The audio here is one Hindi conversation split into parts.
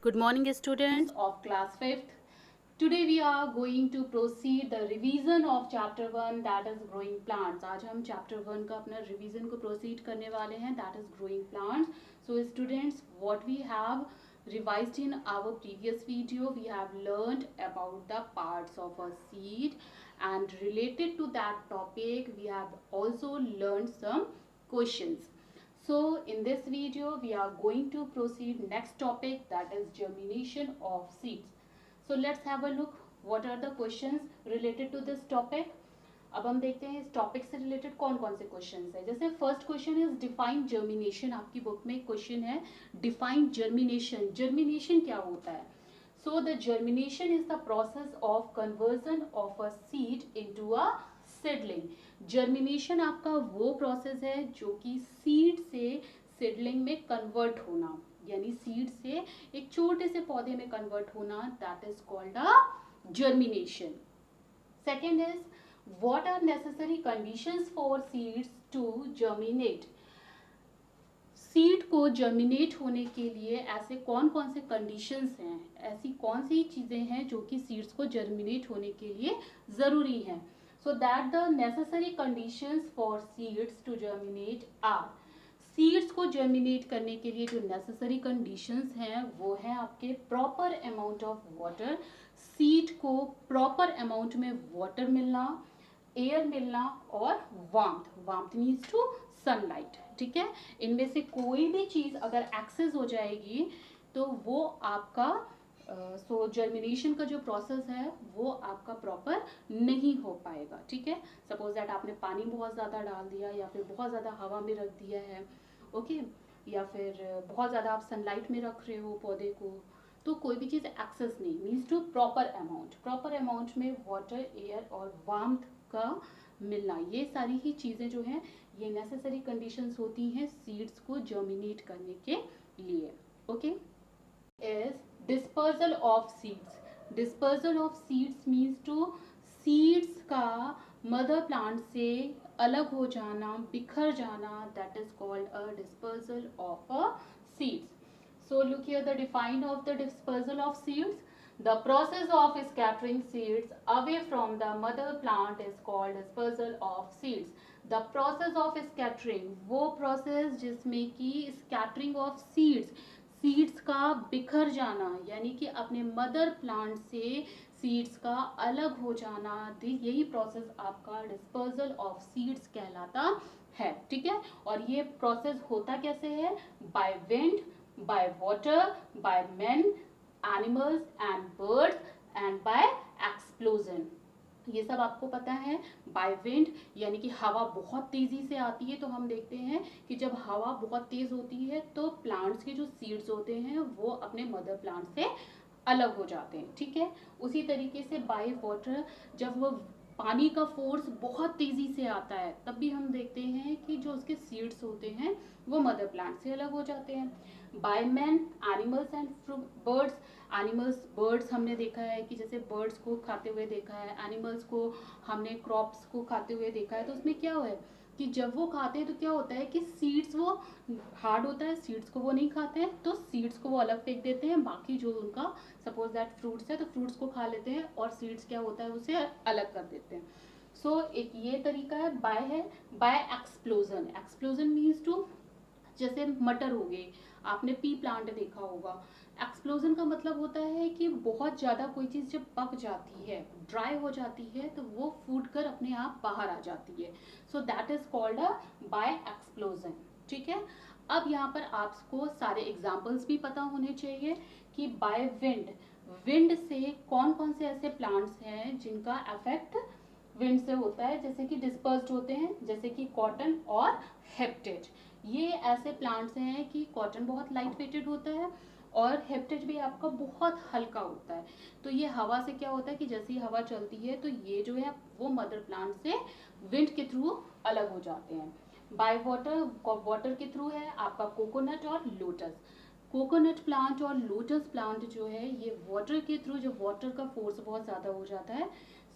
Good morning, students. Of class 5th. Today we are going to proceed the revision of chapter 1, that is growing plants. आज हम chapter 1 का अपना revision को proceed करने वाले हैं, that is growing plants. So students, what we have revised in our previous video, we have learned about the parts of a seed, and related to that topic we have also learned some questions. So in this video we are going to proceed next topic, that is germination of seeds. So let's have a look what are the questions related to this topic. अब हम देखते हैं इस टॉपिक से रिलेटेड कौन कौन से क्वेश्चंस है. जैसे first question is define germination. आपकी बुक में क्वेश्चन है डिफाइन जर्मिनेशन. जर्मिनेशन क्या होता है? So the germination is the process of conversion of a seed into a seedling. Germination आपका वो प्रोसेस है जो कि सीड से सीडलिंग में कन्वर्ट होना, यानी सीड से एक छोटे से पौधे में कन्वर्ट होना, that is called a germination. Second is what are necessary conditions for seeds to germinate. Seed को जर्मिनेट होने के लिए ऐसे कौन कौन से कंडीशंस हैं, ऐसी कौन सी चीजें हैं जो कि सीड्स को जर्मिनेट होने के लिए जरूरी हैं. So that the necessary conditions for seeds to germinate are. Seeds को जर्मिनेट करने के लिए जो नेसेसरी कंडीशंस हैं वो है आपके proper amount of water. Seed को प्रॉपर अमाउंट में वाटर मिलना, एयर मिलना और warmth. Warmth means to sunlight. ठीक है, इनमें से कोई भी चीज अगर एक्सेस हो जाएगी तो वो आपका सो जर्मिनेशन का जो प्रोसेस है वो आपका प्रॉपर नहीं हो पाएगा. ठीक है, सपोज दैट आपने पानी बहुत ज़्यादा डाल दिया या फिर बहुत ज़्यादा हवा में रख दिया है, ओके, या फिर बहुत ज़्यादा आप सनलाइट में रख रहे हो पौधे को, तो कोई भी चीज़ एक्सेस नहीं. Means to proper amount. Proper amount में वाटर, एयर और वार्मथ का मिलना, ये सारी ही चीज़ें जो हैं ये नेसेसरी कंडीशंस होती हैं सीड्स को जर्मिनेट करने के लिए. Okay, is dispersal of seeds. Dispersal of seeds means to seeds का मदर प्लांट से अलग हो जाना, बिखर जाना, that is called a dispersal of a seeds. So look here the define of the dispersal of seeds. The process of scattering seeds away from the mother plant is called dispersal of seeds. The process of scattering, वो process जिसमें कि scattering of seeds का बिखर जाना, यानी कि अपने मदर प्लांट से सीड्स का अलग हो जाना, यही प्रोसेस आपका डिस्पर्सल ऑफ सीड्स कहलाता है. ठीक है, और ये प्रोसेस होता कैसे है? By wind, by water, by men, animals and birds and by explosion. ये सब आपको पता है. बाय विंड यानी कि हवा बहुत तेजी से आती है, तो हम देखते हैं कि जब हवा बहुत तेज होती है तो प्लांट्स के जो सीड्स होते हैं वो अपने मदर प्लांट से अलग हो जाते हैं. ठीक है, उसी तरीके से बाय वाटर, जब वो पानी का फोर्स बहुत तेजी से आता है तब भी हम देखते हैं कि जो उसके सीड्स होते हैं वो मदर प्लांट से अलग हो जाते हैं. By man, animals and birds. Animals, birds हमने देखा है कि जैसे बर्ड्स को खाते हुए देखा है, एनिमल्स को हमने क्रॉप्स को खाते हुए देखा है. तो उसमें क्या हुआ है कि जब वो खाते हैं तो क्या होता है कि सीड्स, वो हार्ड होता है, सीड्स को वो नहीं खाते हैं, तो सीड्स को वो अलग फेंक देते हैं. बाकी जो उनका सपोज दैट फ्रूट्स है तो फ्रूट्स को खा लेते हैं और सीड्स क्या होता है उसे अलग कर देते हैं. सो एक ये तरीका है. बाय है by explosion. Explosion means to, जैसे मटर हो गए, आपने पी प्लांट देखा होगा. एक्सप्लोजन का मतलब होता है कि बहुत ज़्यादा कोई चीज़ जब पक जाती है, ड्राई हो जाती है, तो वो फूट कर अपने आप बाहर आ जाती है. So that is called a by explosion. ठीक है, अब यहाँ पर आपको सारे एग्जाम्पल्स भी पता होने चाहिए कि बाय विंड, विंड से कौन कौन से ऐसे प्लांट्स हैं जिनका अफेक्ट विंड से होता है, जैसे कि डिस्पर्स्ड होते हैं, जैसे कि कॉटन और हेप्टेज. ये ऐसे प्लांट्स हैं कि कॉटन बहुत लाइट वेटेड होता है और हेप्टेज भी आपका बहुत हल्का होता है. तो ये हवा से क्या होता है कि जैसे ही हवा चलती है तो ये जो है वो मदर प्लांट से विंड के थ्रू अलग हो जाते हैं. बाय वाटर, वाटर के थ्रू है आपका कोकोनट और लोटस. कोकोनट प्लांट और लोटस प्लांट जो है ये वाटर के थ्रू, जो वाटर का फोर्स बहुत ज़्यादा हो जाता है,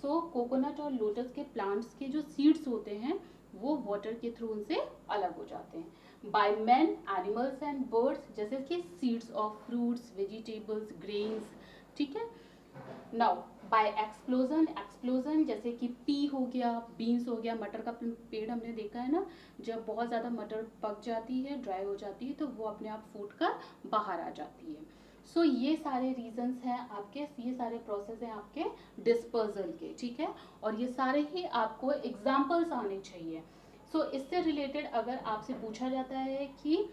सो कोकोनट और लोटस के प्लांट्स के जो सीड्स होते हैं वो वाटर के थ्रू उनसे अलग हो जाते हैं. By man, animals and birds, जैसे कि seeds of fruits, vegetables, grains, ठीक है। नाउ बाय एक्सप्लोजन, एक्सप्लोजन जैसे कि पी हो गया, बीन्स हो गया, मटर का पेड़ हमने देखा है ना, जब बहुत ज़्यादा मटर पक जाती है, ड्राई हो जाती है, तो वो अपने आप फूट कर बाहर आ जाती है। सो ये सारे रीजंस हैं आपके, ये सारे प्रोसेस हैं आपके डिस्पर्जल के, ठीक है। और ये सारे ही आपको एग्जाम्पल्स आने चाहिए। सो इससे रिलेटेड अगर आपसे पूछा जाता है कि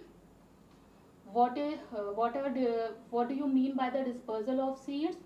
what do you mean by the dispersal of seeds,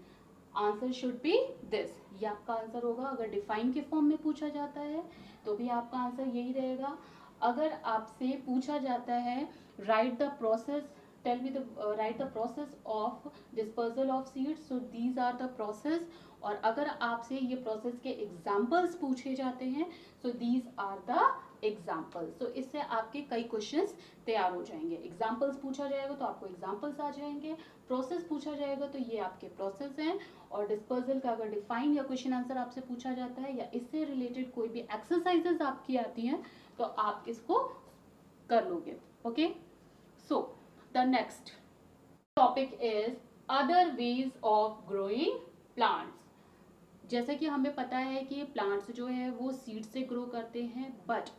answer should be this, ये आपका आंसर होगा। अगर डिफाइन के फॉर्म में पूछा जाता है तो भी आपका आंसर यही रहेगा। अगर आपसे पूछा जाता है write the process, tell me the write the process of dispersal of seeds, so these are the process. और अगर आपसे ये प्रोसेस के एग्जाम्पल्स पूछे जाते हैं, so these are the examples. So इससे आपके कई क्वेश्चंस तैयार हो जाएंगे। एग्जाम्पल्स पूछा जाएगा तो आपको एग्जाम्पल्स आ जाएंगे, प्रोसेस पूछा जाएगा तो ये आपके प्रोसेस हैं। और डिस्पर्सल का अगर डिफाइन या क्वेश्चन आंसर आपसे पूछा जाता है या इससे रिलेटेड कोई भी एक्सरसाइजेस आपकी आती हैं तो आप इसको कर लोगे। Okay, so the next topic is other ways of growing plants. जैसे कि हमें पता है कि प्लांट्स जो है वो सीड से ग्रो करते हैं, बट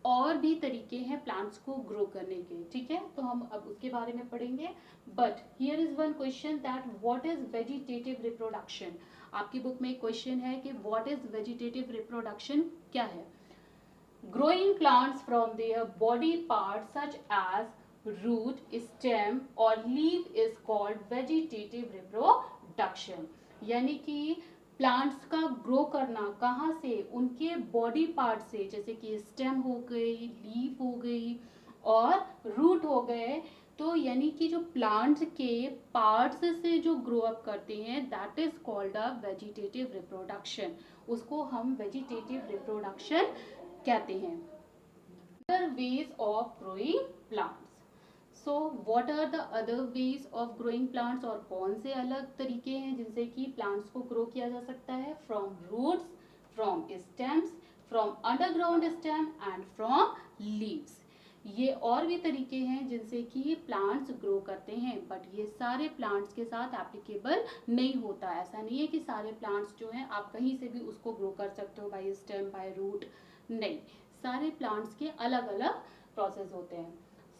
और भी तरीके हैं प्लांट्स को ग्रो करने के, ठीक है। तो हम अब उसके बारे में पढ़ेंगे। But here is one question that what is vegetative reproduction. आपकी बुक में एक क्वेश्चन है कि व्हाट इज वेजिटेटिव रिप्रोडक्शन, क्या है। Growing plants from their body part such as root, stem और leave is called vegetative reproduction. यानी कि प्लांट्स का ग्रो करना कहाँ से, उनके बॉडी पार्ट से, जैसे कि स्टेम हो गई, लीफ हो गई और रूट हो गए। तो यानी कि जो प्लांट्स के पार्ट्स से जो ग्रो अप करते हैं that is called a vegetative reproduction, उसको हम वेजिटेटिव रिप्रोडक्शन कहते हैं। Other ways of growing plants, so what are the other ways of growing plants, और कौन से अलग तरीके हैं जिनसे कि प्लांट्स को ग्रो किया जा सकता है। From roots, from stems, from underground stem and from leaves. ये और भी तरीके हैं जिनसे कि प्लांट्स ग्रो करते हैं, बट ये सारे प्लांट्स के साथ एप्लीकेबल नहीं होता। ऐसा नहीं है कि सारे प्लांट्स जो हैं आप कहीं से भी उसको ग्रो कर सकते हो, बाय स्टेम, बाय रूट, नहीं, सारे प्लांट्स के अलग अलग प्रोसेस होते हैं।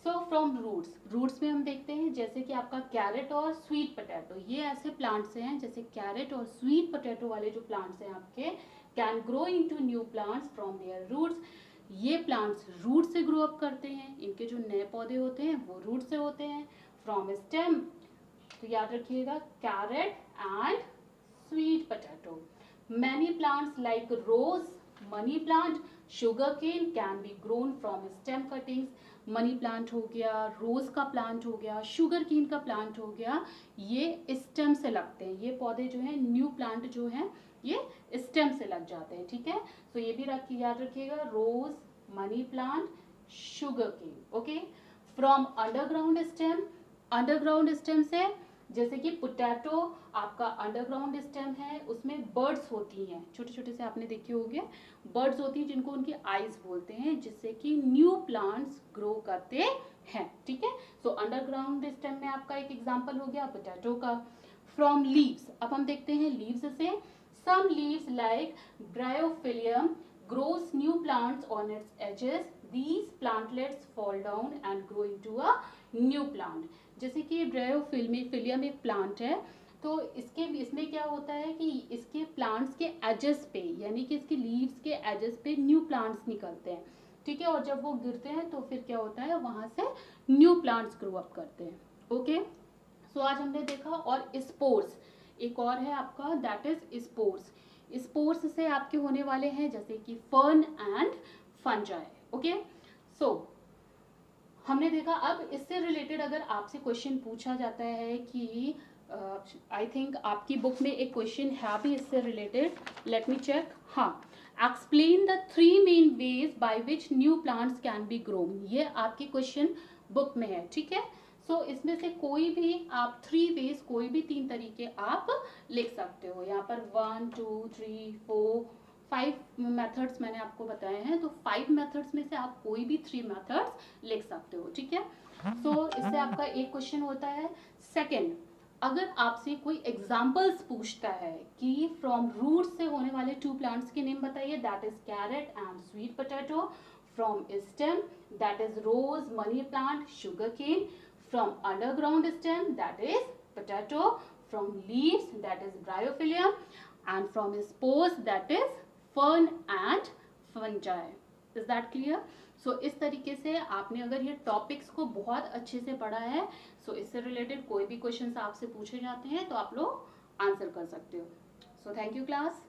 सो फ्रॉम रूट्स, रूट्स में हम देखते हैं जैसे कि आपका कैरेट और स्वीट पोटैटो, ये ऐसे प्लांट्स हैं जैसे कैरेट और स्वीट पोटैटो वाले जो प्लांट्स हैं आपके, can grow into new plants from their roots. ये प्लांट्स रूट से ग्रो अप करते हैं, इनके जो नए पौधे होते हैं वो रूट से होते हैं। फ्रॉम स्टेम, तो याद रखिएगा carrot and sweet potato. Many plants like rose, money plant, sugar cane can be grown from stem cuttings. Money plant हो गया, रोज का प्लांट हो गया, शुगर केन का प्लांट हो गया, ये स्टेम से लगते हैं। ये पौधे जो हैं, न्यू प्लांट जो हैं, ये स्टेम से लग जाते हैं, ठीक है। तो ये भी याद रखिएगा, rose, money plant, sugar cane. Okay, from underground stem, underground stem से जैसे कि पोटैटो आपका अंडरग्राउंड स्टेम है, उसमें बर्ड्स होती हैं, छोटे छोटे से आपने देखे होंगे, बर्ड्स होती हैं जिनको उनकी आइज बोलते हैं, जिससे कि न्यू प्लांट्स ग्रो करते हैं, ठीक है। सो अंडरग्राउंड स्टेम में आपका एक एग्जांपल हो गया पोटैटो का। फ्रॉम लीव्स, अब हम देखते हैं लीव्स से, some leaves like bryophyllum grows new plants on its edges, these plantlets fall down and grow into a new plant। जैसे कि ब्रायोफिलियम एक प्लांट है, तो इसमें क्या होता है कि इसके प्लांट्स के एजेस पे, यानी कि इसके लीव्स के एजेस पे न्यू प्लांट्स निकलते हैं, ठीक है। और जब वो गिरते हैं तो फिर क्या होता है, वहां से न्यू प्लांट्स ग्रो अप करते हैं। ओके, सो आज हमने देखा। और स्पोर्स एक और है आपका, दैट इज स्पोर्स। स्पोर्स से आपके होने वाले हैं जैसे कि फर्न एंड फंजाई। ओके, सो हमने देखा। अब इससे रिलेटेड अगर आपसे क्वेश्चन पूछा जाता है कि आई थिंक आपकी बुक में एक क्वेश्चन है भी इससे रिलेटेड, लेट मी चेक। हाँ, explain the 3 main veg by which new plants can be grown, ये आपकी क्वेश्चन बुक में है, ठीक है। सो इसमें से कोई भी आप 3 वेज, कोई भी 3 तरीके आप लिख सकते हो। यहाँ पर 1 2 3 4 5 मेथड्स मैंने आपको बताए हैं, तो 5 मेथड्स में से आप कोई भी 3 मेथड्स लिख सकते हो, ठीक है। सो इससे आपका एक क्वेश्चन होता है। सेकंड, अगर आपसे कोई एग्जांपल्स पूछता है कि फ्रॉम रूट से होने वाले 2 प्लांट्स के नेम बताइए, that is carrot and sweet potato. From stem, that is rose, money plant, sugar cane. From underground stem, that is potato. From leaves, that is bryophyllum, and from spores, that is fern and fungi. Is that clear? So इस तरीके से आपने अगर ये टॉपिक्स को बहुत अच्छे से पढ़ा है, सो इससे रिलेटेड कोई भी क्वेश्चंस आपसे पूछे जाते हैं तो आप लोग आंसर कर सकते हो। So thank you class.